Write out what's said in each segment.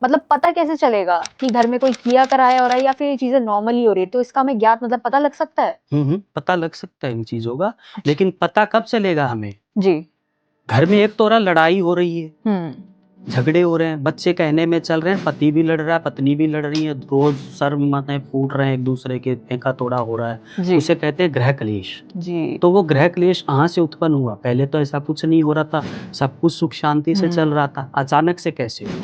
मतलब पता कैसे चलेगा कि घर में कोई किया कराया हो रहा है या फिर ये चीजें नॉर्मली हो रही है? तो इसका हमें ज्ञात मतलब पता लग सकता है? पता लग सकता है इन चीजों का, लेकिन पता कब चलेगा हमें? जी। घर में एक तो रहा लड़ाई हो रही है, हम्म। झगड़े हो रहे हैं, बच्चे कहने में चल रहे हैं, पति भी लड़ रहा है, पत्नी भी लड़ रही है, रोज सर माथे फूट रहे हैं, एक दूसरे के फेंका तोड़ा हो रहा है। जी। उसे कहते हैं गृह कलेश। जी। तो वो गृह क्लेश कहाँ से उत्पन्न हुआ? पहले तो ऐसा कुछ नहीं हो रहा था, सब कुछ सुख शांति से चल रहा था, अचानक से कैसे हुआ?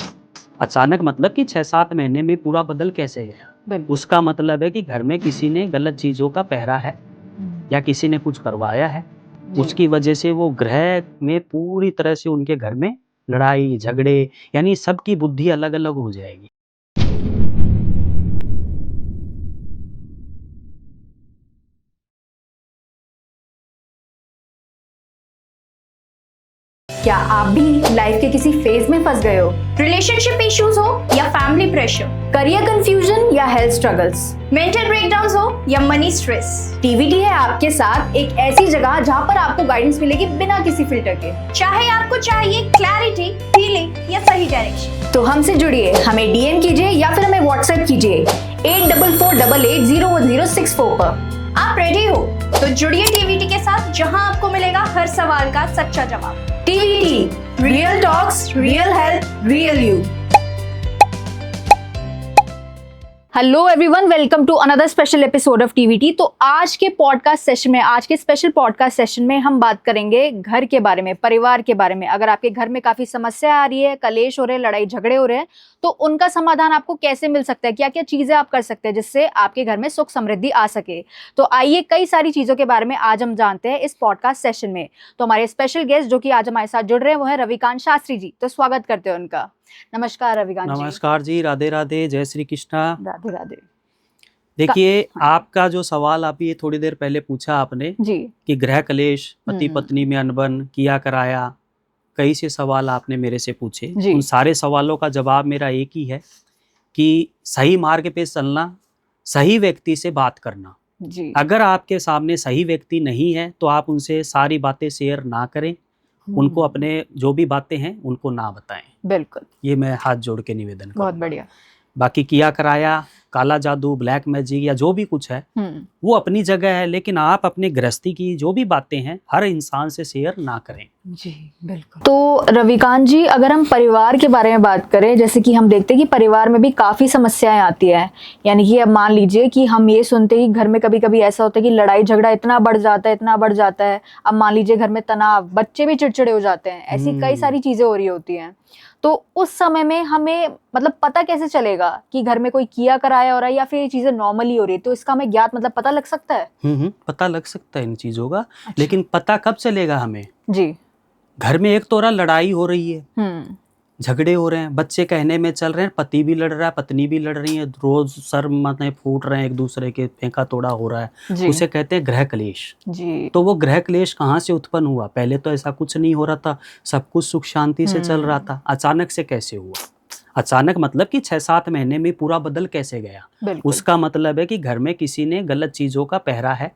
अचानक मतलब कि 6-7 महीने में पूरा बदल कैसे गया? उसका मतलब है कि घर में किसी ने गलत चीजों का पहरा है या किसी ने कुछ करवाया है, उसकी वजह से वो ग्रह में पूरी तरह से उनके घर में लड़ाई झगड़े, यानी सबकी बुद्धि अलग अलग हो जाएगी। क्या आप भी लाइफ के किसी फेज में फंस गए हो? रिलेशनशिप इश्यूज हो या फैमिली प्रेशर, करियर कंफ्यूजन या हेल्थ स्ट्रगल्स, मेंटल ब्रेकडाउन्स हो या मनी स्ट्रेस, टीवीटी है आपके साथ एक ऐसी जगह जहां पर आपको गाइडेंस मिलेगी बिना किसी फिल्टर के। चाहे आपको चाहिए क्लैरिटी, हीलिंग या सही डायरेक्शन, तो हमसे जुड़िए, हमें डीएम कीजिए या फिर हमें व्हाट्सएप कीजिए 8448801064 पर। आप रेडी हो तो जुड़िए टीवीटी के साथ, जहां आपको मिलेगा हर सवाल का सच्चा जवाब। TVT, real talks, real health, real you. Hello everyone, welcome to another special episode of TVT. तो आज के स्पेशल पॉडकास्ट सेशन में हम बात करेंगे घर के बारे में, परिवार के बारे में। अगर आपके घर में काफी समस्या आ रही है, कलेश हो रहे हैं, लड़ाई झगड़े हो रहे हैं, तो उनका समाधान आपको कैसे मिल सकता है, क्या क्या चीजें आप कर सकते हैं जिससे आपके घर में सुख समृद्धि आ सके। तो आइए कई सारी चीजों के बारे में आज हम जानते हैं इस पॉडकास्ट सेशन में। तो हमारे स्पेशल गेस्ट जो कि आज हमारे साथ जुड़ रहे हैं वो है रविकांत शास्त्री जी। तो स्वागत करते हैं उनका। नमस्कार रविकांत जी। नमस्कार जी, राधे राधे, जय श्री कृष्णा। राधे राधे। देखिए, आपका जो सवाल अभी थोड़ी देर पहले पूछा आपने जी। कि गृह कलेश, पति पत्नी में अनबन, किया कराया, कई से सवाल आपने मेरे से पूछे। उन सारे सवालों का जवाब मेरा एक ही है कि सही मार्ग पे चलना, सही व्यक्ति से बात करना। जी। अगर आपके सामने सही व्यक्ति नहीं है तो आप उनसे सारी बातें शेयर ना करें, उनको अपने जो भी बातें हैं उनको ना बताएं। बिल्कुल, ये मैं हाथ जोड़ के निवेदन करूंगा। बहुत बढ़िया। बाकी किया कराया, काला जादू, ब्लैक मैजिक या जो भी कुछ है वो अपनी जगह है, लेकिन आप अपने गृहस्थी की जो भी बातें हैं हर इंसान से शेयर ना करें। जी बिल्कुल। तो रविकांत जी, अगर हम परिवार के बारे में बात करें, जैसे कि हम देखते हैं कि परिवार में भी काफी समस्याएं आती है। यानी कि अब मान लीजिए कि हम ये सुनते हैं कि घर में कभी कभी ऐसा होता है कि लड़ाई झगड़ा इतना बढ़ जाता है। अब मान लीजिए घर में तनाव, बच्चे भी चिड़चिड़े हो जाते हैं, ऐसी कई सारी चीजें हो रही होती हैं। तो उस समय में हमें मतलब पता कैसे चलेगा कि घर में कोई किया कराया हो रहा है या फिर ये चीजें नॉर्मली हो रही है? तो इसका हमें ज्ञात मतलब पता लग सकता है? पता लग सकता है इन चीजों का। अच्छा। लेकिन पता कब चलेगा हमें? जी। घर में एक तो रहा लड़ाई हो रही है, झगड़े हो रहे हैं, बच्चे कहने में चल रहे हैं, पति भी लड़ रहा है, पत्नी भी लड़ रही है, रोज सर माथे फूट रहे हैं, एक दूसरे के फेंका तोड़ा हो रहा है। उसे कहते हैं गृह क्लेश। जी। तो वो गृह क्लेश कहाँ से उत्पन्न हुआ? पहले तो ऐसा कुछ नहीं हो रहा था, सब कुछ सुख शांति से चल रहा था, अचानक से कैसे हुआ? अचानक मतलब कि 6-7 महीने में पूरा बदल कैसे गया? उसका मतलब है कि घर में किसी ने गलत चीजों का पहरा है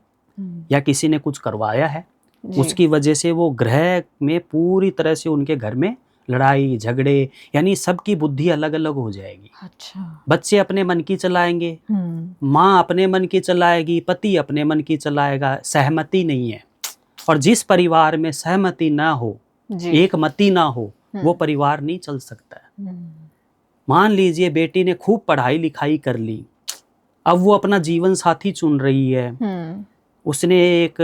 या किसी ने कुछ करवाया है, उसकी वजह से वो ग्रह में पूरी तरह से उनके घर में लड़ाई झगड़े, यानी सबकी बुद्धि अलग अलग हो जाएगी। अच्छा। बच्चे अपने मन की चलाएंगे, माँ अपने मन की चलाएगी, पति अपने मन की चलाएगा, सहमति नहीं है। और जिस परिवार में सहमति ना हो, एक मति ना हो, वो परिवार नहीं चल सकता है। मान लीजिए बेटी ने खूब पढ़ाई लिखाई कर ली, अब वो अपना जीवन साथी चुन रही है, उसने एक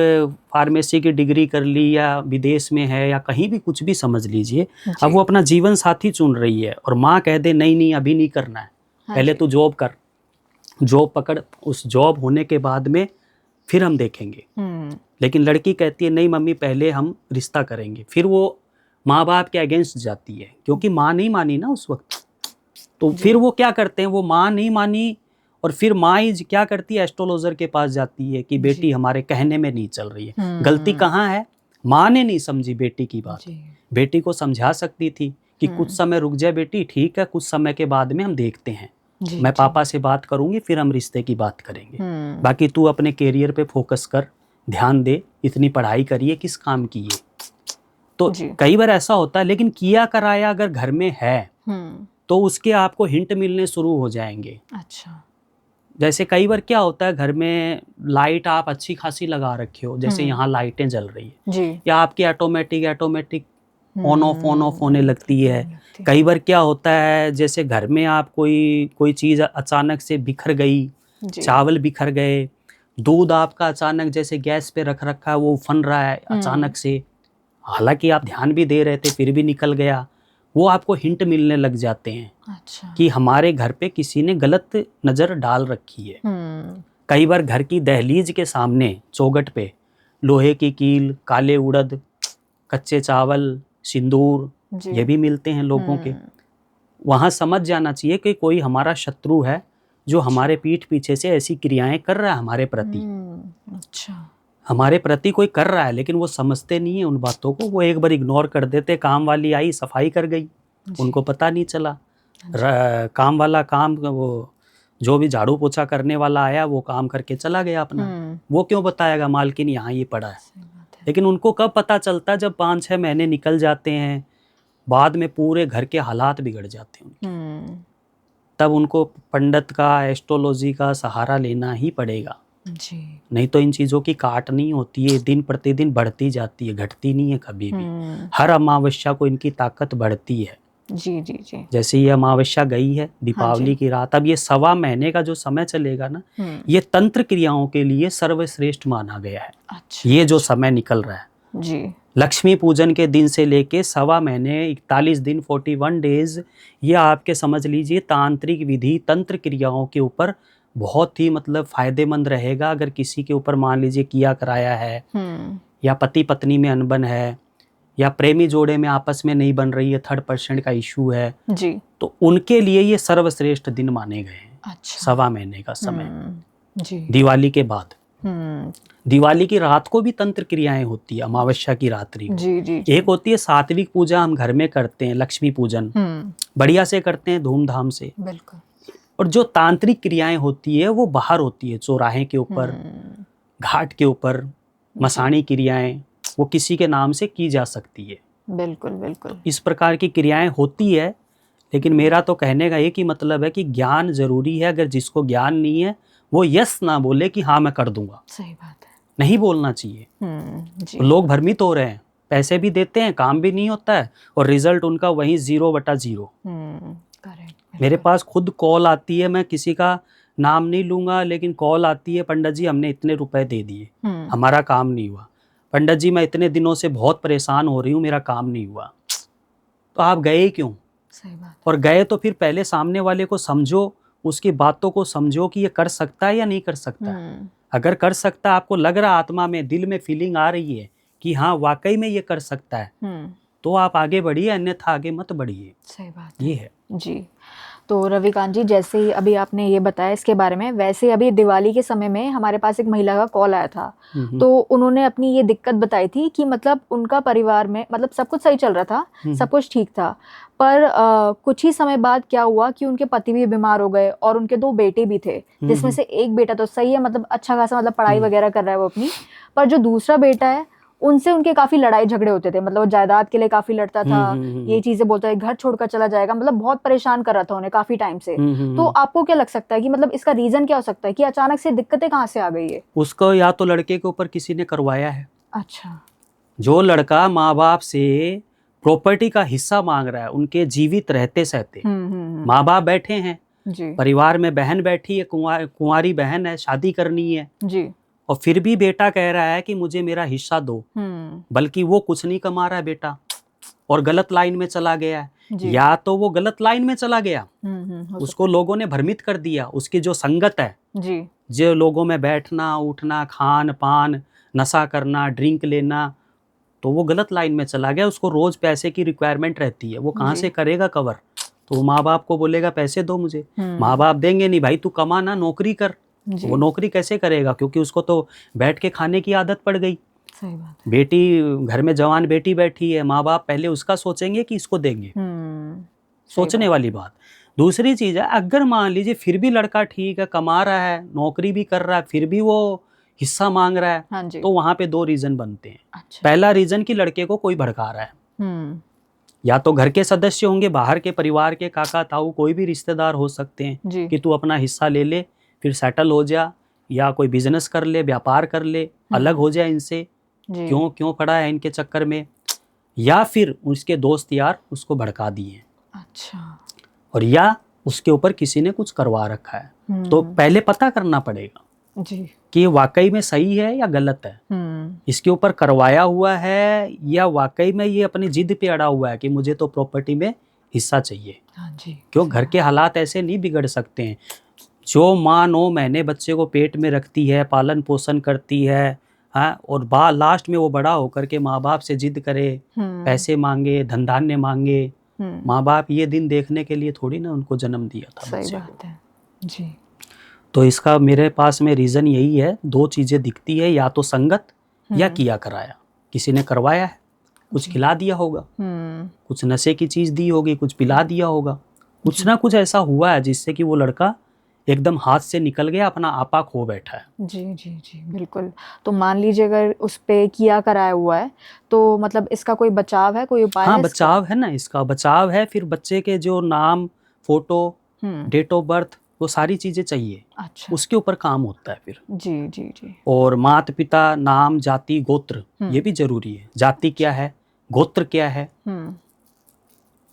फार्मेसी की डिग्री कर ली या विदेश में है या कहीं भी कुछ भी समझ लीजिए, अब वो अपना जीवन साथी चुन रही है और माँ कह दे नहीं नहीं अभी नहीं करना है, पहले तू जॉब कर, जॉब पकड़, उस जॉब होने के बाद में फिर हम देखेंगे। लेकिन लड़की कहती है नहीं मम्मी पहले हम रिश्ता करेंगे, फिर वो माँ बाप के अगेंस्ट जाती है क्योंकि माँ नहीं मानी ना उस वक्त। तो फिर वो क्या करते हैं, वो माँ नहीं मानी और फिर माँ ही क्या करती है, एस्ट्रोलॉजर के पास जाती है कि बेटी हमारे कहने में नहीं चल रही है। गलती कहाँ है? माँ ने नहीं समझी बेटी की बात। बेटी को समझा सकती थी कि कुछ समय रुक जाए बेटी, ठीक है कुछ समय के बाद में हम देखते हैं, मैं पापा से बात करूंगी फिर हम रिश्ते की बात करेंगे, बाकी तू अपने कैरियर पे फोकस कर, ध्यान दे, इतनी पढ़ाई करिए किस काम की है। तो कई बार ऐसा होता है। लेकिन किया कराया अगर घर में है तो उसके आपको हिंट मिलने शुरू हो जाएंगे। अच्छा। जैसे कई बार क्या होता है, घर में लाइट आप अच्छी खासी लगा रखे हो, जैसे यहाँ लाइटें जल रही है जी। या आपकी ऑटोमेटिक ऑन ऑफ होने लगती है। कई बार क्या होता है, जैसे घर में आप कोई चीज़ अचानक से बिखर गई, जी। चावल बिखर गए, दूध आपका अचानक जैसे गैस पे रख रखा है वो उफन रहा है अचानक से, हालांकि आप ध्यान भी दे रहे थे फिर भी निकल गया, वो आपको हिंट मिलने लग जाते हैं अच्छा। कि हमारे घर पे किसी ने गलत नज़र डाल रखी है। कई बार घर की दहलीज के सामने चौखट पे लोहे की कील, काले उड़द, कच्चे चावल, सिंदूर, ये भी मिलते हैं लोगों के। वहाँ समझ जाना चाहिए कि कोई हमारा शत्रु है जो हमारे पीठ पीछे से ऐसी क्रियाएं कर रहा है हमारे प्रति। अच्छा। हमारे प्रति कोई कर रहा है लेकिन वो समझते नहीं है उन बातों को, वो एक बार इग्नोर कर देते। काम वाली आई सफाई कर गई, उनको पता नहीं चला। काम वाला काम, वो जो भी झाड़ू पोछा करने वाला आया वो काम करके चला गया अपना, वो क्यों बताएगा मालकिन यहाँ ये पड़ा है। लेकिन उनको कब पता चलता, जब 5-6 महीने निकल जाते हैं, बाद में पूरे घर के हालात बिगड़ जाते हैं उनके। तब उनको पंडित का, एस्ट्रोलॉजी का सहारा लेना ही पड़ेगा जी। नहीं तो इन चीज़ों की काट नहीं होती है, दिन प्रतिदिन बढ़ती जाती है, घटती नहीं है कभी भी। हर अमावस्या को इनकी ताकत बढ़ती है। जी जी जी। जैसे ये अमावस्या गई है दीपावली की रात, अब ये 1.25 महीने का जो समय चलेगा ना, ये तंत्र क्रियाओं के लिए सर्वश्रेष्ठ माना गया है। अच्छा। ये जो समय निकल रहा है जी। लक्ष्मी पूजन के दिन से लेके 1.25 महीने, 41 दिन, 41 डेज, ये आपके समझ लीजिए तांत्रिक विधि, तंत्र क्रियाओं के ऊपर बहुत ही मतलब फायदेमंद रहेगा। अगर किसी के ऊपर मान लीजिए किया कराया है, या पति पत्नी में अनबन है, या प्रेमी जोड़े में आपस में नहीं बन रही है, 3rd का इशू है जी, तो उनके लिए ये सर्वश्रेष्ठ दिन माने गए हैं। अच्छा। 1.25 महीने का समय जी। दिवाली के बाद। दिवाली की रात को भी तंत्र क्रियाएं होती है, अमावस्या की रात्रि को। जी जी। एक होती है सात्विक पूजा, हम घर में करते हैं, लक्ष्मी पूजन बढ़िया से करते हैं, धूमधाम से। बिल्कुल। और जो तांत्रिक क्रियाएं होती है वो बाहर होती है, चौराहे के ऊपर, घाट के ऊपर, मसाणी क्रियाएं, वो किसी के नाम से की जा सकती है। बिल्कुल बिल्कुल। इस प्रकार की क्रियाएं होती है। लेकिन मेरा तो कहने का एक ही मतलब है कि ज्ञान जरूरी है। अगर जिसको ज्ञान नहीं है वो यस ना बोले कि हाँ मैं कर दूंगा, सही बात है, नहीं बोलना चाहिए। जी। लोग भ्रमित हो रहे हैं, पैसे भी देते हैं, काम भी नहीं होता है और रिजल्ट उनका वही 0/0। करेक्ट। मेरे पास खुद कॉल आती है, मैं किसी का नाम नहीं लूंगा, लेकिन कॉल आती है, पंडित जी हमने इतने रुपए दे दिए, हमारा काम नहीं हुआ। पंडित जी मैं इतने दिनों से बहुत परेशान हो रही हूँ, मेरा काम नहीं हुआ। तो आप गए क्यों? सही बात। और गए तो फिर पहले सामने वाले को समझो, उसकी बातों को समझो कि ये कर सकता है या नहीं कर सकता है। अगर कर सकता है, आपको लग रहा आत्मा में, दिल में फीलिंग आ रही है कि हाँ वाकई में ये कर सकता है, तो आप आगे बढ़िए, अन्यथा आगे मत बढ़िए। सही बात ये है जी। तो रविकांत जी, जैसे ही अभी आपने ये बताया इसके बारे में, वैसे ही अभी दिवाली के समय में हमारे पास एक महिला का कॉल आया था। तो उन्होंने अपनी ये दिक्कत बताई थी कि मतलब उनका परिवार में मतलब सब कुछ सही चल रहा था, सब कुछ ठीक था, पर कुछ ही समय बाद क्या हुआ कि उनके पति भी बीमार हो गए और उनके 2 बेटे भी थे, जिसमें से एक बेटा तो सही है, मतलब अच्छा खासा मतलब पढ़ाई वगैरह कर रहा है वो अपनी, पर जो दूसरा बेटा है उनसे उनके काफी लड़ाई झगड़े होते थे। मतलब वो जायदाद के लिए काफी लड़ता था, ये चीजें बोलता है, घर छोड़कर चला जाएगा, मतलब बहुत परेशान कर रहा था उन्हें काफी टाइम से। तो आपको क्या लग सकता है कि मतलब इसका रीजन क्या हो सकता है कि अचानक से दिक्कतें कहाँ से आ गई है? उसको या तो लड़के के ऊपर किसी ने करवाया है। अच्छा। जो लड़का माँ बाप से प्रॉपर्टी का हिस्सा मांग रहा है, उनके जीवित रहते सहते, माँ बाप बैठे हैं जी। परिवार में, बहन बैठी है, कुंवारी बहन है, शादी करनी है जी। और फिर भी बेटा कह रहा है कि मुझे मेरा हिस्सा दो, बल्कि वो कुछ नहीं कमा रहा है बेटा और गलत लाइन में चला गया है। या तो वो गलत लाइन में चला गया, उसको लोगों ने भ्रमित कर दिया, उसकी जो संगत है जी, जो लोगों में बैठना उठना, खान पान, नशा करना, ड्रिंक लेना, तो वो गलत लाइन में चला गया। उसको रोज पैसे की रिक्वायरमेंट रहती है, वो कहाँ से करेगा कवर? तो वो माँ बाप को बोलेगा पैसे दो मुझे, माँ बाप देंगे नहीं, भाई तू कमा ना, नौकरी कर। वो नौकरी कैसे करेगा, क्योंकि उसको तो बैठ के खाने की आदत पड़ गई। सही बात है। बेटी घर में जवान बेटी बैठी है, माँ बाप पहले उसका सोचेंगे कि इसको देंगे, सोचने वाली बात। दूसरी चीज है, अगर मान लीजिए फिर भी लड़का ठीक है, कमा रहा है, नौकरी भी कर रहा है, फिर भी वो हिस्सा मांग रहा है, हाँ जी। तो वहां पे 2 रीजन बनते हैं। अच्छा। पहला रीजन कि लड़के को कोई भड़का रहा है, या तो घर के सदस्य होंगे, बाहर के परिवार के काका ताऊ कोई भी रिश्तेदार हो सकते हैं जी कि तू अपना हिस्सा ले ले, फिर सेटल हो जा, या कोई बिजनेस कर ले, व्यापार कर ले, अलग हो जाए इनसे, जी क्यों क्यों पड़ा है इनके चक्कर में। या फिर उसके दोस्त यार उसको भड़का दिए, अच्छा और या उसके ऊपर किसी ने कुछ करवा रखा है। तो पहले पता करना पड़ेगा जी कि ये वाकई में सही है या गलत है, इसके ऊपर करवाया हुआ है या वाकई में ये अपनी जिद पे अड़ा हुआ है कि मुझे तो प्रॉपर्टी में हिस्सा चाहिए। हाँ जी क्यों घर के हालात ऐसे नहीं बिगड़ सकते हैं। जो माँ 9 महीने बच्चे को पेट में रखती है, पालन पोषण करती है, हाँ, और लास्ट में वो बड़ा होकर के माँ बाप से जिद करे, पैसे मांगे, धन धान्य मांगे। माँ बाप ये दिन देखने के लिए थोड़ी ना उनको जन्म दिया था सही बच्चे बात को। है जी तो इसका मेरे पास में रीज़न यही है, 2 चीज़ें दिखती है, या तो संगत या किया कराया। किसी ने करवाया है, कुछ खिला दिया होगा, कुछ नशे की चीज़ दी होगी, कुछ पिला दिया होगा, कुछ ना कुछ ऐसा हुआ है जिससे कि वो लड़का एकदम हाथ से निकल गया, अपना आपा खो बैठा है। जी जी जी बिल्कुल। तो मान लीजिए अगर उस पे किया कराया हुआ है तो मतलब इसका कोई बचाव है, कोई उपाय हाँ, है इसका? बचाव है ना, इसका बचाव है। फिर बच्चे के जो नाम, फोटो, डेट ऑफ बर्थ, वो सारी चीज़ें चाहिए, अच्छा उसके ऊपर काम होता है फिर। जी जी जी और माता पिता, नाम, जाति, गोत्र, ये भी जरूरी है। जाति क्या है, गोत्र क्या है।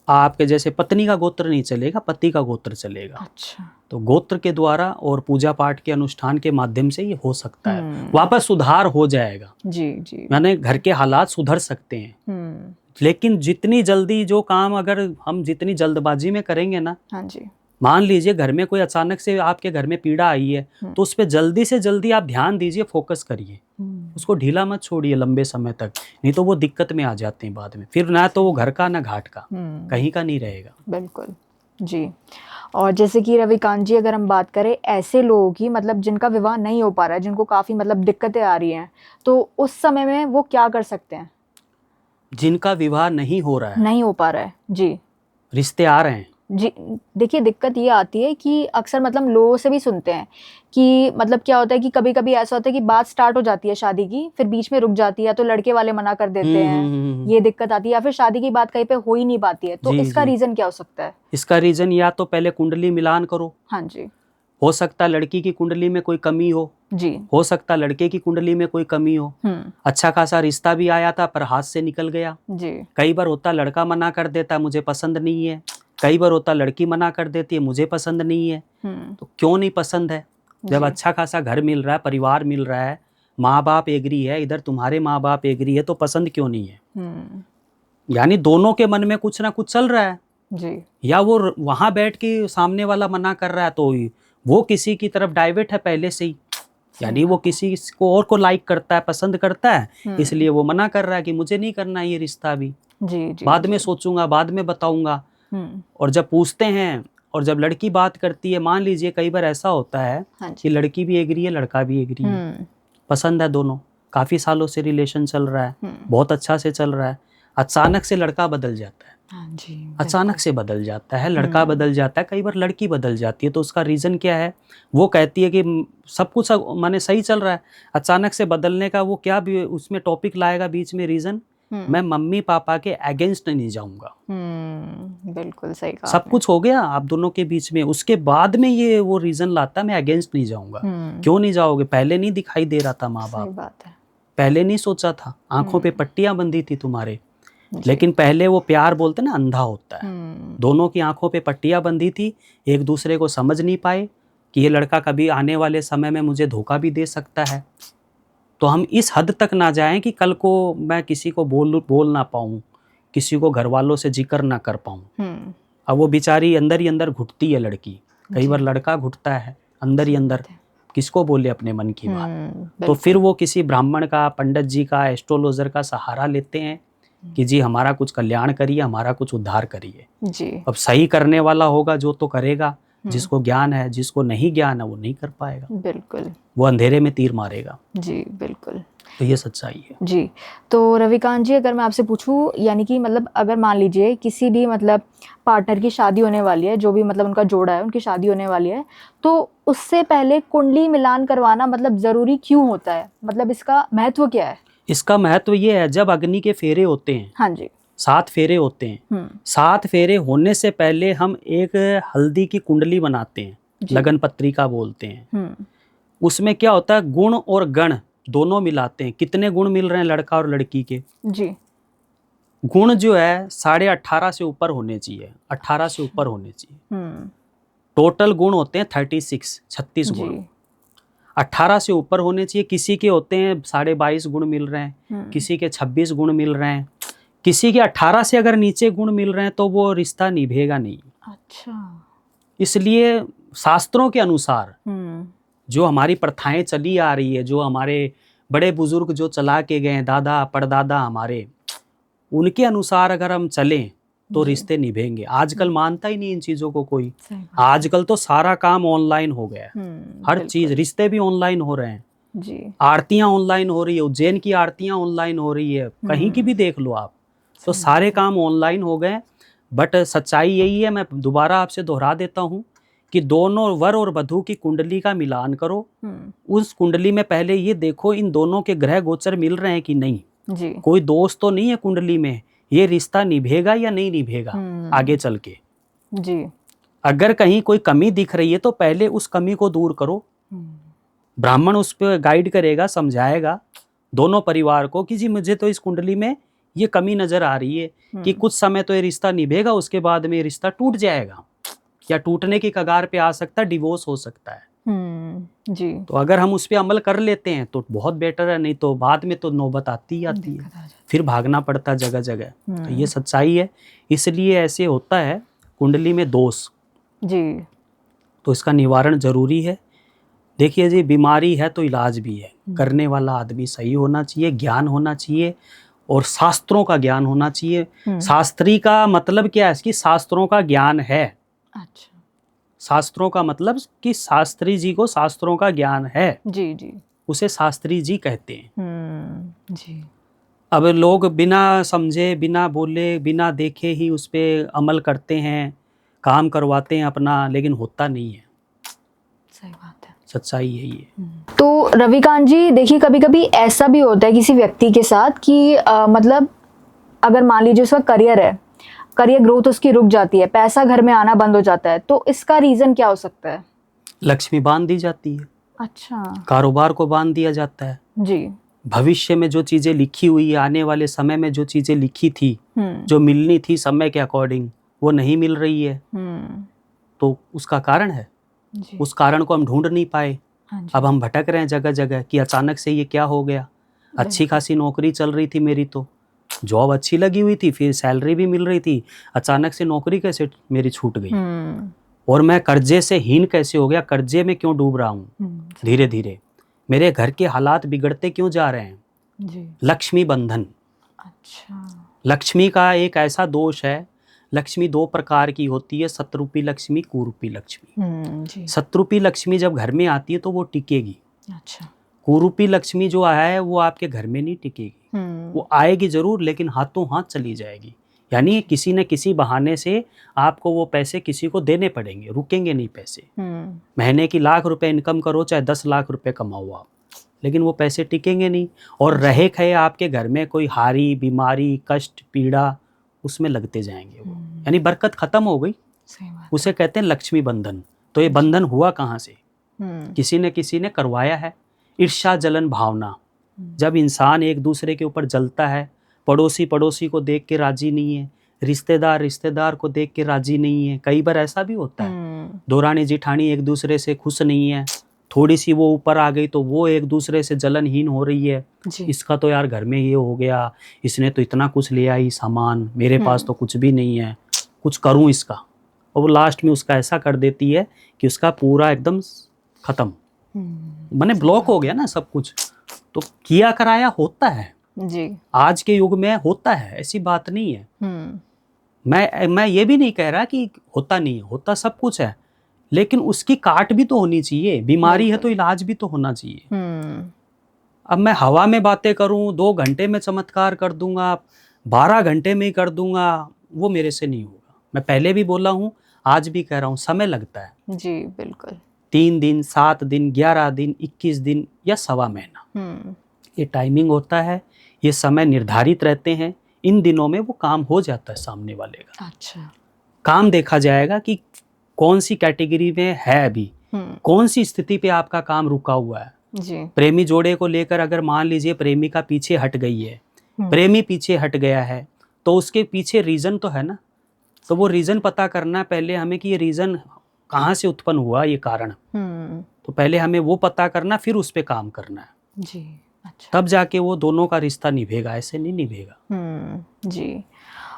आपके जैसे पत्नी का गोत्र नहीं चलेगा, पति का गोत्र चलेगा। अच्छा तो गोत्र के द्वारा और पूजा पाठ के अनुष्ठान के माध्यम से ये हो सकता है, वापस सुधार हो जाएगा। जी जी यानी घर के हालात सुधर सकते हैं। लेकिन जितनी जल्दी जो काम अगर हम जितनी जल्दबाजी में करेंगे ना, हाँ जी मान लीजिए घर में कोई अचानक से आपके घर में पीड़ा आई है, तो उस पर जल्दी से जल्दी आप ध्यान दीजिए, फोकस करिए, उसको ढीला मत छोड़िए लंबे समय तक, नहीं तो वो दिक्कत में आ जाते हैं बाद में। फिर ना तो वो घर का ना घाट का, कहीं का नहीं रहेगा। बिल्कुल जी। और जैसे कि रविकांत जी अगर हम बात करें ऐसे लोगों की मतलब जिनका विवाह नहीं हो पा रहा है, जिनको काफ़ी मतलब दिक्कतें आ रही हैं, तो उस समय में वो क्या कर सकते हैं? जिनका विवाह नहीं हो रहा है, नहीं हो पा रहा है जी रिश्ते आ रहे हैं जी। देखिए दिक्कत ये आती है कि अक्सर मतलब लोगों से भी सुनते हैं कि मतलब क्या होता है कि कभी कभी ऐसा होता है कि बात स्टार्ट हो जाती है शादी की, फिर बीच में रुक जाती है, तो लड़के वाले मना कर देते हैं, ये दिक्कत आती है, या फिर शादी की बात कहीं पे हो ही नहीं पाती है। तो इसका रीजन क्या हो सकता है? इसका रीजन या तो पहले कुंडली मिलान करो। हाँ जी, हो सकता है लड़की की कुंडली में कोई कमी हो जी, हो सकता है लड़के की कुंडली में कोई कमी हो। अच्छा खासा रिश्ता भी आया था पर हाथ से निकल गया जी। कई बार होता लड़का मना कर देता मुझे पसंद नहीं है, कई बार होता लड़की मना कर देती है मुझे पसंद नहीं है। तो क्यों नहीं पसंद है? जब अच्छा खासा घर मिल रहा है, परिवार मिल रहा है, माँ बाप एग्री है, इधर तुम्हारे माँ बाप एग्री है, तो पसंद क्यों नहीं है? यानी दोनों के मन में कुछ ना कुछ चल रहा है जी। या वो वहां बैठ के सामने वाला मना कर रहा है तो वो किसी की तरफ डाइवर्ट है पहले से ही, यानी वो किसी को और को लाइक करता है, पसंद करता है, इसलिए वो मना कर रहा है कि मुझे नहीं करना ये रिश्ता अभी, बाद में सोचूंगा, बाद में बताऊंगा। और जब पूछते हैं और जब लड़की बात करती है, मान लीजिए कई बार ऐसा होता है कि लड़की भी एग्री है, लड़का भी एग्री है, पसंद है दोनों, काफी सालों से रिलेशन चल रहा है, बहुत अच्छा से चल रहा है, अचानक से लड़का बदल जाता है, अचानक से बदल जाता है, लड़का बदल जाता है, कई बार लड़की बदल जाती है। तो उसका रीजन क्या है? वो कहती है कि सब कुछ माने सही चल रहा है, अचानक से बदलने का वो क्या भी उसमें टॉपिक लाएगा बीच में रीजन, मैं मम्मी पापा के अगेंस्ट नहीं जाऊंगा। बिल्कुल सही कहा। सब कुछ हो गया आप दोनों के बीच में, उसके बाद में ये वो रीजन लाता मैं अगेंस्ट नहीं जाऊंगा। क्यों नहीं जाओगे? पहले नहीं दिखाई दे रहा था माँ बाप, बात है, पहले नहीं सोचा था, आंखों पे पट्टियां बंधी थी तुम्हारे, लेकिन पहले वो प्यार बोलते ना अंधा होता है, दोनों की आंखों पे पट्टियां बंधी थी, एक दूसरे को समझ नहीं पाए कि ये लड़का कभी आने वाले समय में मुझे धोखा भी दे सकता है। तो हम इस हद तक ना जाएं कि कल को मैं किसी को बोल ना पाऊं, किसी को घर वालों से जिक्र ना कर पाऊं। अब वो बेचारी अंदर ही अंदर घुटती है लड़की, कई बार लड़का घुटता है अंदर ही अंदर, किसको बोले अपने मन की बात। तो फिर वो किसी ब्राह्मण का, पंडित जी का, एस्ट्रोलॉजर का सहारा लेते हैं कि जी हमारा कुछ कल्याण करिए, हमारा कुछ उद्धार करिए जी। अब सही करने वाला होगा जो तो करेगा, जिसको ज्ञान है, जिसको नहीं ज्ञान है वो नहीं कर पाएगा, बिल्कुल, वो अंधेरे में तीर मारेगा जी, बिल्कुल। तो ये सच्चाई है जी। तो रविकांत जी अगर मैं आपसे पूछूं, यानी कि मतलब अगर मान लीजिए किसी भी मतलब पार्टनर की शादी होने वाली है, जो भी मतलब उनका जोड़ा है उनकी शादी होने वाली है, तो उससे पहले कुंडली मिलान करवाना मतलब जरूरी क्यों होता है? मतलब इसका महत्व क्या है? इसका महत्व ये है, जब अग्नि के फेरे होते हैं, हाँ जी, 7 फेरे होते हैं। 7 फेरे होने से पहले हम एक हल्दी की कुंडली बनाते हैं, लगन पत्रिका बोलते हैं। उसमें क्या होता है, गुण और गण दोनों मिलाते हैं। कितने गुण मिल रहे हैं लड़का और लड़की के जी। गुण जो है 18.5 से ऊपर होने चाहिए, 18 से ऊपर होने चाहिए। टोटल गुण होते हैं 36 गुण, 18 से ऊपर होने चाहिए। किसी के होते हैं 22.5 गुण मिल रहे हैं, किसी के 26 गुण मिल रहे हैं, किसी के 18 से अगर नीचे गुण मिल रहे हैं तो वो रिश्ता निभेगा नहीं। अच्छा। इसलिए शास्त्रों के अनुसार जो हमारी प्रथाएं चली आ रही है, जो हमारे बड़े बुजुर्ग जो चला के गए, दादा परदादा हमारे, उनके अनुसार अगर हम चलें तो रिश्ते निभेंगे। आजकल मानता ही नहीं इन चीजों को कोई। आजकल तो सारा काम ऑनलाइन हो गया है, हर चीज, रिश्ते भी ऑनलाइन हो रहे हैं जी। आरतियां ऑनलाइन हो रही है, उज्जैन की आरतियां ऑनलाइन हो रही है, कहीं की भी देख लो आप, तो सारे काम ऑनलाइन हो गए। बट सच्चाई यही है, मैं दोबारा आपसे दोहरा देता हूँ कि दोनों वर और वधू की कुंडली का मिलान करो। उस कुंडली में पहले ये देखो इन दोनों के ग्रह गोचर मिल रहे हैं कि नहीं जी। कोई दोष तो नहीं है कुंडली में, ये रिश्ता निभेगा या नहीं निभेगा आगे चल के जी। अगर कहीं कोई कमी दिख रही है तो पहले उस कमी को दूर करो। ब्राह्मण उस पर गाइड करेगा, समझाएगा दोनों परिवार को कि जी मुझे तो इस कुंडली में ये कमी नजर आ रही है कि कुछ समय तो ये रिश्ता निभेगा, उसके बाद में ये रिश्ता टूट जाएगा या टूटने की कगार पे आ सकता है, डिवोर्स हो सकता है। जी। तो अगर हम उस पर अमल कर लेते हैं तो बहुत बेटर है, नहीं तो बाद में तो नौबत आती ही आती है, फिर भागना पड़ता है जगह जगह। तो ये सच्चाई है, इसलिए ऐसे होता है कुंडली में दोष जी। तो इसका निवारण जरूरी है। देखिए जी, बीमारी है तो इलाज भी है, करने वाला आदमी सही होना चाहिए, ज्ञान होना चाहिए और शास्त्रों का ज्ञान होना चाहिए। शास्त्री का मतलब क्या है कि शास्त्रों का ज्ञान है। अच्छा। शास्त्रों का मतलब कि शास्त्री जी को शास्त्रों का ज्ञान है, जी जी। उसे शास्त्री जी कहते हैं। जी। अब लोग बिना समझे, बिना बोले, बिना देखे ही उस पर अमल करते हैं, काम करवाते हैं अपना, लेकिन होता नहीं है। सही बात है, सच्चाई यही है। तो रविकांत जी देखिए, कभी कभी ऐसा भी होता है किसी व्यक्ति के साथ कि मतलब अगर मान लीजिए उसका करियर है, करियर ग्रोथ उसकी रुक जाती है, पैसा घर में आना बंद हो जाता है, तो इसका रीजन क्या हो सकता है? लक्ष्मी बांध दी जाती है। अच्छा। कारोबार को बांध दिया जाता है जी। भविष्य में जो चीजें लिखी हुई है, आने वाले समय में जो चीजें लिखी थी, जो मिलनी थी समय के अकॉर्डिंग, वो नहीं मिल रही है। तो उसका कारण है, उस कारण को हम ढूंढ नहीं पाए। अब हम भटक रहे हैं जगह जगह कि अचानक से ये क्या हो गया। अच्छी खासी नौकरी चल रही थी मेरी, तो जॉब अच्छी लगी हुई थी, फिर सैलरी भी मिल रही थी, अचानक से नौकरी कैसे मेरी छूट गई, और मैं कर्जे से हीन कैसे हो गया, कर्जे में क्यों डूब रहा हूँ, धीरे धीरे मेरे घर के हालात बिगड़ते क्यों जा रहे हैं जी। लक्ष्मी बंधन। अच्छा। लक्ष्मी का एक ऐसा दोष है, लक्ष्मी 2 प्रकार की होती है, सतरूपी लक्ष्मी, कुरूपी लक्ष्मी। सतरूपी लक्ष्मी जब घर में आती है तो वो टिकेगी। अच्छा। कुरूपी लक्ष्मी जो आया है वो आपके घर में नहीं टिकेगी, वो आएगी जरूर लेकिन हाथों हाथ चली जाएगी। यानी किसी न किसी बहाने से आपको वो पैसे किसी को देने पड़ेंगे, रुकेंगे नहीं पैसे। महीने की लाख रुपए इनकम करो, चाहे 10 लाख रुपए कमाओ आप, लेकिन वो पैसे टिकेंगे नहीं। और रहे खये आपके घर में कोई हारी, बीमारी, कष्ट, पीड़ा, उसमें लगते जाएंगे वो, यानी बरकत खत्म हो गई। उसे कहते हैं लक्ष्मी बंधन। तो ये बंधन हुआ कहाँ से? किसी न किसी ने करवाया है। ईर्ष्या जलन भावना, जब इंसान एक दूसरे के ऊपर जलता है, पड़ोसी पड़ोसी को देख के राजी नहीं है, रिश्तेदार रिश्तेदार को देख के राजी नहीं है। कई बार ऐसा भी होता है, दौरानी जिठानी एक दूसरे से खुश नहीं है, थोड़ी सी वो ऊपर आ गई तो वो एक दूसरे से जलनहीन हो रही है। इसका तो यार घर में ये हो गया, इसने तो इतना कुछ लिया ही सामान, मेरे पास तो कुछ भी नहीं है, कुछ करूं इसका। और वो लास्ट में उसका ऐसा कर देती है कि उसका पूरा एकदम खत्म, माने ब्लॉक हो गया ना सब कुछ। तो किया कराया होता है जी, आज के युग में होता है, ऐसी बात नहीं है। मैं ये भी नहीं कह रहा कि होता नहीं है, होता सब कुछ है, लेकिन उसकी काट भी तो होनी चाहिए। बीमारी है तो इलाज भी तो होना चाहिए। अब मैं हवा में बातें करूं, 2 घंटे में चमत्कार कर दूंगा, 12 घंटे में ही कर दूंगा, वो मेरे से नहीं होगा। मैं पहले भी बोला हूं, आज भी कह रहा हूं, समय लगता है जी बिल्कुल। 3 दिन, 7 दिन, 11 दिन, 21 दिन या 1.25 महीना, ये टाइमिंग होता है। ये समय निर्धारित रहते हैं, इन दिनों में वो काम हो जाता है सामने वाले का। अच्छा। काम देखा जाएगा कि कौन सी कैटेगरी में है अभी, कौन सी स्थिति पे आपका काम रुका हुआ है। जी। प्रेमी जोड़े को लेकर अगर मान लीजिए प्रेमिका पीछे हट गई है, प्रेमी पीछे हट गया है, तो उसके पीछे रीजन तो है ना। तो वो रीजन पता करना है पहले हमें कि ये रीजन कहाँ से उत्पन्न हुआ, ये कारण। तो पहले हमें वो पता करना, फिर उस पे काम करना है। जी। अच्छा। तब जाके वो दोनों का रिश्ता निभेगा, ऐसे नहीं निभेगा। जी।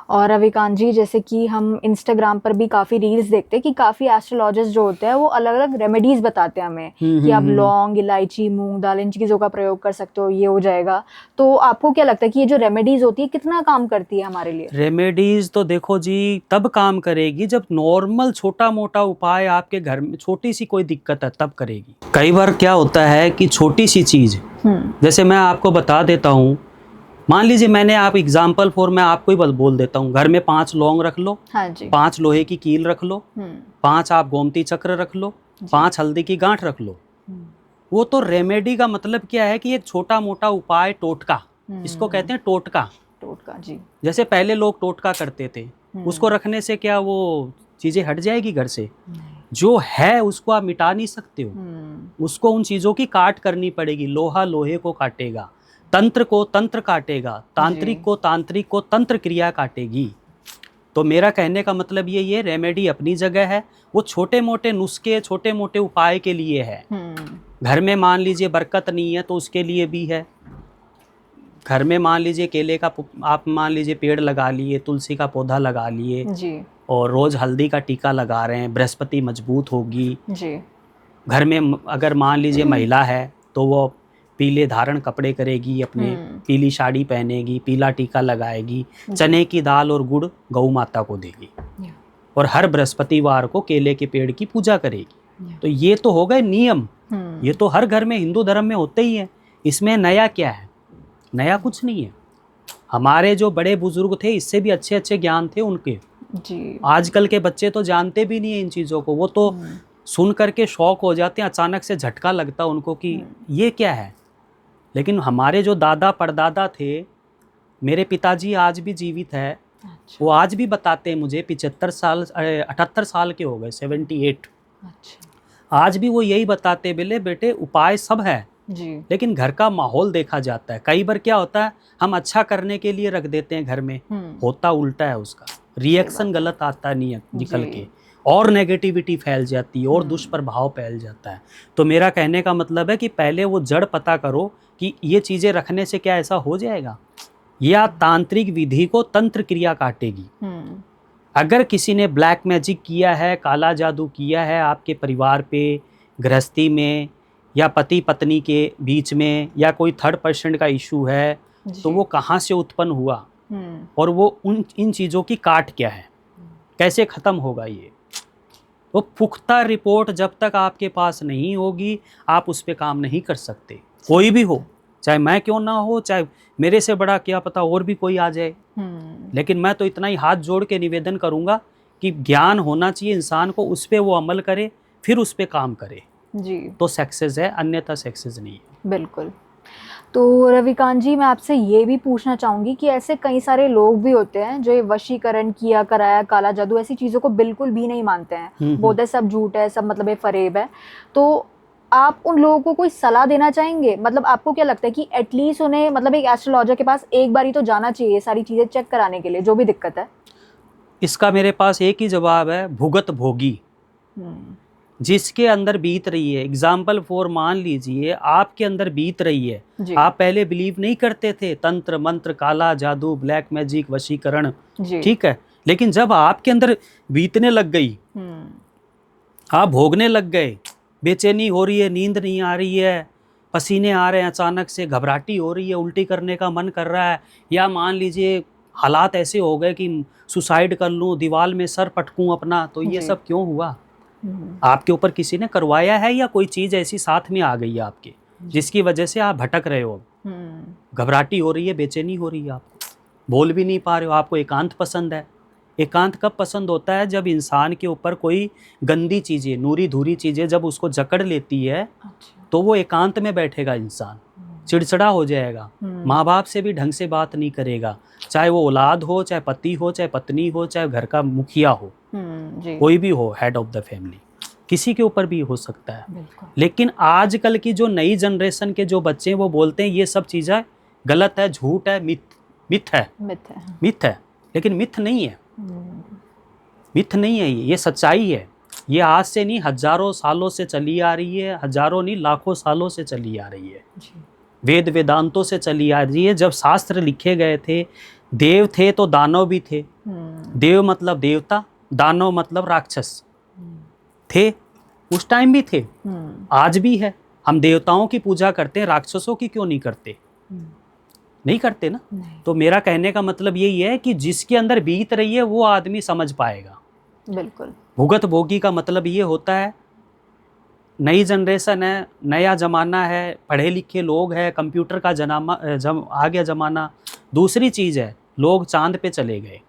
और रविकांत जी, जैसे कि हम इंस्टाग्राम पर भी काफ़ी रील्स देखते हैं कि काफ़ी एस्ट्रोलॉजर्स जो होते हैं वो अलग अलग रेमेडीज़ बताते हैं हमें कि आप लौंग, इलायची, मूंग दाल, इन चीज़ों का प्रयोग कर सकते हो, ये हो जाएगा। तो आपको क्या लगता है कि ये जो रेमेडीज़ होती है कितना काम करती है हमारे लिए? रेमेडीज तो देखो जी तब काम करेगी जब नॉर्मल छोटा मोटा उपाय आपके घर में, छोटी सी कोई दिक्कत है तब करेगी। कई बार क्या होता है कि छोटी सी चीज, जैसे मैं आपको बता देता हूँ, मान लीजिए मैंने आप एग्जाम्पल फॉर मैं आपको ही बोल देता हूँ, घर में 5 लौंग रख लो, हाँ जी। 5 लोहे की कील रख लो, 5 आप गोमती चक्र रख लो, 5 हल्दी की गांठ रख लो। वो तो रेमेडी का मतलब क्या है कि एक छोटा मोटा उपाय, टोटका, इसको कहते हैं टोटका। टोटका जी। जैसे पहले लोग टोटका करते थे, उसको रखने से क्या वो चीजें हट जाएगी घर से? जो है उसको आप मिटा नहीं सकते हो, उसको उन चीजों की काट करनी पड़ेगी। लोहा लोहे को काटेगा, तंत्र को तंत्र काटेगा, तांत्रिक को तांत्रिक को तंत्र क्रिया काटेगी। तो मेरा कहने का मतलब ये रेमेडी अपनी जगह है, वो छोटे मोटे नुस्खे, छोटे मोटे उपाय के लिए है। घर में मान लीजिए बरकत नहीं है तो उसके लिए भी है। घर में मान लीजिए केले का आप मान लीजिए पेड़ लगा लिए, तुलसी का पौधा लगा लिए जी। और रोज हल्दी का टीका लगा रहे हैं, बृहस्पति मजबूत होगी जी। घर में अगर मान लीजिए महिला है तो वो पीले धारण कपड़े करेगी, अपने पीली साड़ी पहनेगी, पीला टीका लगाएगी, चने की दाल और गुड़ गौ माता को देगी और हर बृहस्पतिवार को केले के पेड़ की पूजा करेगी। तो ये तो हो गए नियम, ये तो हर घर में हिंदू धर्म में होते ही है। इसमें नया क्या है? नया कुछ नहीं है। हमारे जो बड़े बुजुर्ग थे इससे भी अच्छे अच्छे ज्ञान थे उनके जी। आजकल के बच्चे तो जानते भी नहीं है इन चीज़ों को, वो तो सुन करके शौक हो जाते हैं, अचानक से झटका लगता है उनको कि ये क्या है। लेकिन हमारे जो दादा परदादा थे, मेरे पिताजी आज भी जीवित है। अच्छा। वो आज भी बताते हैं मुझे, 78 साल के हो गए, 78। अच्छा। आज भी वो यही बताते, बोले बेटे उपाय सब है जी, लेकिन घर का माहौल देखा जाता है। कई बार क्या होता है हम अच्छा करने के लिए रख देते हैं घर में, होता उल्टा है, उसका रिएक्शन गलत आता नहीं है निकल के, और नेगेटिविटी फैल जाती है और दुष्प्रभाव फैल जाता है। तो मेरा कहने का मतलब है कि पहले वो जड़ पता करो कि ये चीज़ें रखने से क्या ऐसा हो जाएगा, या तांत्रिक विधि को तंत्र क्रिया काटेगी। अगर किसी ने ब्लैक मैजिक किया है, काला जादू किया है आपके परिवार पे, गृहस्थी में, या पति पत्नी के बीच में, या कोई थर्ड पर्सन का इशू है, तो वो कहाँ से उत्पन्न हुआ और वो इन चीज़ों की काट क्या है, कैसे ख़त्म होगा ये। वो पुख्ता रिपोर्ट जब तक आपके पास नहीं होगी आप उस पर काम नहीं कर सकते। कोई भी हो, चाहे मैं क्यों ना हो, चाहे मेरे से बड़ा क्या पता और भी कोई आ जाए, लेकिन मैं तो इतना ही हाथ जोड़ के निवेदन करूँगा कि ज्ञान होना चाहिए इंसान को, उस पर वो अमल करे, फिर उस पर काम करे जी, तो सक्सेस है, अन्यथा सक्सेस नहीं है। बिल्कुल। तो रविकांत जी, मैं आपसे ये भी पूछना चाहूँगी कि ऐसे कई सारे लोग भी होते हैं जो ये वशीकरण किया कराया, काला जादू, ऐसी चीज़ों को बिल्कुल भी नहीं मानते हैं, बोलते हैं सब झूठ है, सब मतलब ये फरेब है। तो आप उन लोगों को कोई सलाह देना चाहेंगे? मतलब आपको क्या लगता है कि एटलीस्ट उन्हें मतलब एक एस्ट्रोलॉजर के पास एक बार ही तो जाना चाहिए सारी चीज़ें चेक कराने के लिए, जो भी दिक्कत है? इसका मेरे पास एक ही जवाब है, भुगत भोगी। जिसके अंदर बीत रही है, एग्जाम्पल फॉर मान लीजिए आपके अंदर बीत रही है, आप पहले बिलीव नहीं करते थे तंत्र मंत्र, काला जादू, ब्लैक मैजिक, वशीकरण, ठीक है, लेकिन जब आपके अंदर बीतने लग गई, आप भोगने लग गए, बेचैनी हो रही है, नींद नहीं आ रही है, पसीने आ रहे हैं अचानक से, घबराहटी हो रही है, उल्टी करने का मन कर रहा है, या मान लीजिए हालात ऐसे हो गए कि सुसाइड कर लूँ, दीवार में सर पटकूँ अपना, तो ये सब क्यों हुआ? आपके ऊपर किसी ने करवाया है या कोई चीज़ ऐसी साथ में आ गई है आपके, जिसकी वजह से आप भटक रहे हो, घबराहटी हो रही है, बेचैनी हो रही है, आपको बोल भी नहीं पा रहे हो, आपको एकांत पसंद है। एकांत कब पसंद होता है? जब इंसान के ऊपर कोई गंदी चीज़ें, नूरी धूरी चीज़ें जब उसको जकड़ लेती है, तो वो एकांत में बैठेगा इंसान। चिड़चिड़ा हो जाएगा, माँ बाप से भी ढंग से बात नहीं करेगा, चाहे वो औलाद हो, चाहे पति हो, चाहे पत्नी हो, चाहे घर का मुखिया हो, कोई भी हो, हेड ऑफ द फैमिली, किसी के ऊपर भी हो सकता है। लेकिन आजकल की जो नई जनरेशन के जो बच्चे हैं वो बोलते हैं ये सब चीज़ें गलत है, झूठ है, मिथ है, लेकिन मिथ नहीं है, मिथ नहीं है, ये सच्चाई है। ये आज से नहीं, हजारों सालों से चली आ रही है, हजारों नहीं लाखों सालों से चली आ रही है, वेद वेदांतों से चली आ रही है। जब शास्त्र लिखे गए थे, देव थे तो दानव भी थे, देव मतलब देवता, दानव मतलब राक्षस थे, उस टाइम भी थे, आज भी है। हम देवताओं की पूजा करते हैं, राक्षसों की क्यों नहीं करते? नहीं करते ना। तो मेरा कहने का मतलब यही है कि जिसके अंदर बीत रही है वो आदमी समझ पाएगा। बिल्कुल। भुगत भोगी का मतलब ये होता है, नई जनरेशन है, नया ज़माना है, पढ़े लिखे लोग हैं, कंप्यूटर का आ गया ज़माना। दूसरी चीज़ है, लोग चांद पे चले गए,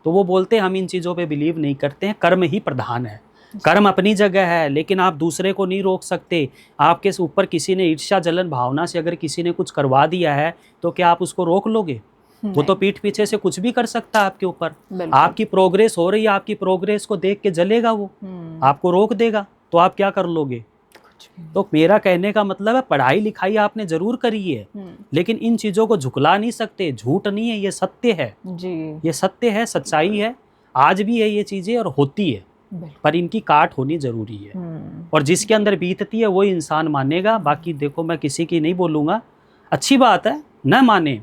तो वो बोलते हैं हम इन चीज़ों पे बिलीव नहीं करते हैं, कर्म ही प्रधान है। कर्म अपनी जगह है, लेकिन आप दूसरे को नहीं रोक सकते। आपके ऊपर किसी ने ईर्ष्या जलन भावना से अगर किसी ने कुछ करवा दिया है तो क्या आप उसको रोक लोगे? वो तो पीठ पीछे से कुछ भी कर सकता है आपके ऊपर। आपकी प्रोग्रेस हो रही है, आपकी प्रोग्रेस को देख के जलेगा वो, आपको रोक देगा, तो आप क्या कर लोगे? तो मेरा कहने का मतलब है पढ़ाई लिखाई आपने जरूर करी है, लेकिन इन चीज़ों को झुकला नहीं सकते। झूठ नहीं है, ये सत्य है जी। ये सत्य है, सच्चाई है, आज भी है ये चीज़ें और होती है, पर इनकी काट होनी जरूरी है। और जिसके अंदर बीतती है वो इंसान मानेगा। बाकी देखो, मैं किसी की नहीं बोलूँगा, अच्छी बात है न माने,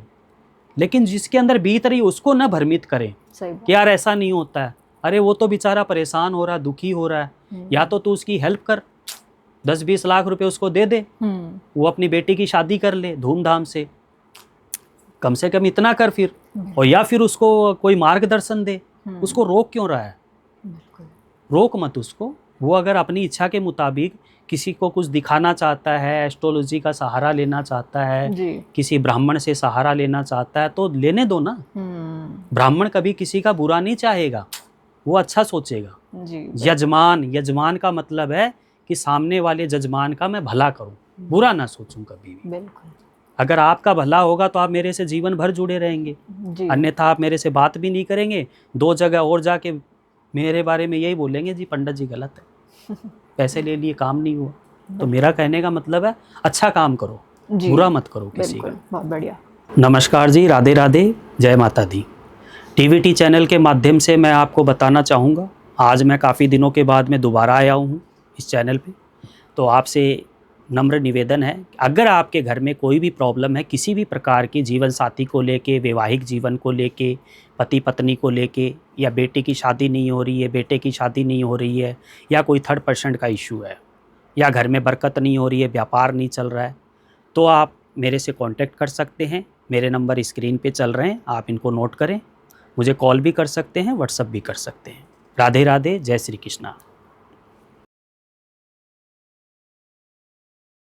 लेकिन जिसके अंदर बीत रही उसको न भ्रमित करें कि यार ऐसा नहीं होता है। अरे वो तो बेचारा परेशान हो रहा है, दुखी हो रहा है, या तो तू उसकी हेल्प कर, 10-20 लाख रुपए उसको दे दे, वो अपनी बेटी की शादी कर ले धूमधाम से कम इतना कर फिर, और या फिर उसको कोई मार्गदर्शन दे। उसको रोक क्यों रहा है? रोक मत उसको। वो अगर अपनी इच्छा के मुताबिक किसी को कुछ दिखाना चाहता है, एस्ट्रोलॉजी का सहारा लेना चाहता है, किसी ब्राह्मण से सहारा लेना चाहता है, तो लेने दो ना। ब्राह्मण कभी किसी का बुरा नहीं चाहेगा, वो अच्छा सोचेगा। यजमान का मतलब है कि सामने वाले जजमान का मैं भला करूं, बुरा ना सोचूं कभी भी। बिल्कुल। अगर आपका भला होगा तो आप मेरे से जीवन भर जुड़े रहेंगे, अन्यथा आप मेरे से बात भी नहीं करेंगे। 2 जगह और जाके मेरे बारे में यही बोलेंगे, जी पंडित जी गलत है, पैसे ले लिए काम नहीं हुआ। तो मेरा कहने का मतलब है अच्छा काम करो, बुरा मत करो किसी का। बहुत बढ़िया। नमस्कार जी, राधे राधे, जय माता दी। टीवीटी चैनल के माध्यम से मैं आपको बताना चाहूँगा, आज मैं काफ़ी दिनों के बाद मैं दोबारा आया हूँ इस चैनल पे। तो आपसे नम्र निवेदन है, अगर आपके घर में कोई भी प्रॉब्लम है, किसी भी प्रकार की, जीवन साथी को लेके, वैवाहिक जीवन को लेके, पति पत्नी को लेके, या बेटे की शादी नहीं हो रही है, बेटे की शादी नहीं हो रही है, या कोई थर्ड पर्सन का इशू है, या घर में बरकत नहीं हो रही है, व्यापार नहीं चल रहा है, तो आप मेरे से कांटेक्ट कर सकते हैं। मेरे नंबर स्क्रीन पे चल रहे हैं, आप इनको नोट करें। मुझे कॉल भी कर सकते हैं, व्हाट्सएप भी कर सकते हैं। राधे राधे, जय श्री कृष्णा।